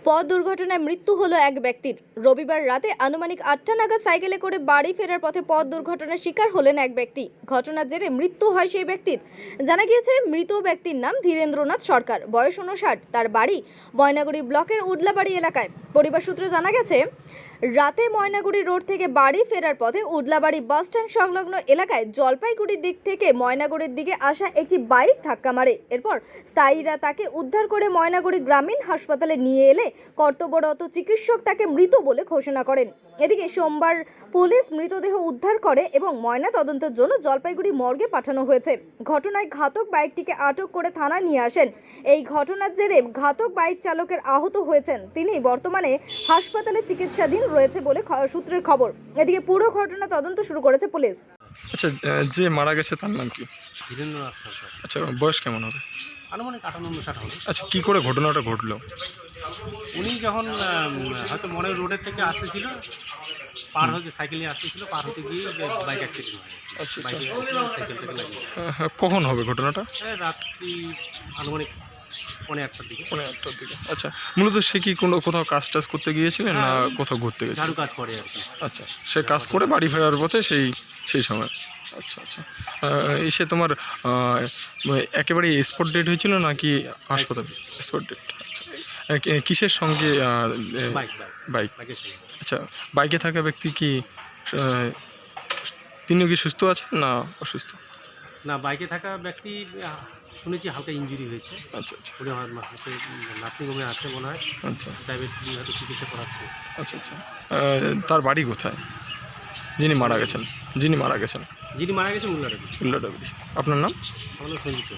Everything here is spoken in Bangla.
পথ দুর্ঘটনায় মৃত্যু হলো এক ব্যক্তির। রবিবার রাতে আনুমানিক 8টা নাগাদ সাইকেলে করে বাড়ি ফেরার পথে পথ দুর্ঘটনার শিকার হলেন এক ব্যক্তি। ঘটনার জেরে মৃত্যু হয় সেই ব্যক্তির। জানা গিয়েছে মৃত ব্যক্তির নাম ধীরেন্দ্রনাথ সরকার, বয়স 59। তার বাড়ি ময়নাগুড়ি ব্লকের উডলাবাড়ি এলাকায়। পরিবার সূত্রে জানা গেছে রাতে ময়নাগুড়ি রোড থেকে বাড়ি ফেরার পথে উডলাবাড়ি বাস স্ট্যান্ড সংলগ্ন এলাকায় জলপাইগুড়ির দিক থেকে ময়নাগুড়ির দিকে আসা একটি বাইক ধাক্কা মারে। এরপর স্থায়ীরা তাকে উদ্ধার করে ময়নাগুড়ি গ্রামীণ হাসপাতালে নিয়ে এলে কর্তব্যরত চিকিৎসক তাকে মৃত বলে ঘোষণা করেন। এদিকে সোমবার পুলিশ মৃতদেহ উদ্ধার করে এবং ময়না তদন্তের জন্য জলপাইগুড়ি মর্গে পাঠানো হয়েছে। ঘটনায় ঘাতক বাইকটিকে আটক করে থানায় নিয়ে আসেন। এই ঘটনার জেরে ঘাতক বাইক চালকের আহত হয়েছেন। তিনি বর্তমানে হাসপাতালে চিকিৎসাধীন রয়েছে বলে সূত্রের খবর। এদিকে পুরো ঘটনা তদন্ত শুরু করেছে পুলিশ। আচ্ছা, যে মারা গেছে তার নাম কি? ধীরেন্দ্রনাথ সরকার। আচ্ছা, বয়স কেমন হবে? আনুমানিক 58-60 হবে। আচ্ছা, কি করে ঘটনাটা ঘটলো? উনি যখন হয়তো মনে রোডের থেকে আসতেছিল, পার হতে সাইকেলে আসতেছিল, পার হতে গিয়ে বাইক অ্যাক্সিডেন্ট হয়। আচ্ছা, আচ্ছা। সাইকেল থেকে লাগিয়ে কখন হবে ঘটনাটা? রাত্রি আনুমানিক 8:30টার দিকে। 8টার দিকে। আচ্ছা, মূলত সে কি কোথাও কাজ টাজ করতে গিয়েছিলেন না কোথাও ঘুরতে গেছিলেন? ঝাড়ু কাজ করে আর কি। আচ্ছা, সে কাজ করে বাড়ি ফেরার পথে সেই সময়। আচ্ছা, আচ্ছা। এসে তোমার একেবারে স্পট ডেট হয়েছিল নাকি হাসপাতাল? Spot date. আচ্ছা, কিসের সঙ্গে? বাইক। আচ্ছা, বাইকে থাকা ব্যক্তি কি তিনিও কি সুস্থ আছেন না অসুস্থ? না, বাইকে থাকা ব্যক্তি শুনেছি হালকা ইনজুরি হয়েছে। আচ্ছা, আচ্ছা। উনি হয়তো নার্সিংহোমে আছে মনে হয়। আচ্ছা, প্রাইভেট হয়তো চিকিৎসা করাচ্ছে। আচ্ছা, আচ্ছা। তার বাড়ি কোথায়? যিনি মারা গেছেন যিনি মারা গেছেন উল্লাডাবি। আপনার নাম? আমার নাম সঞ্জিত।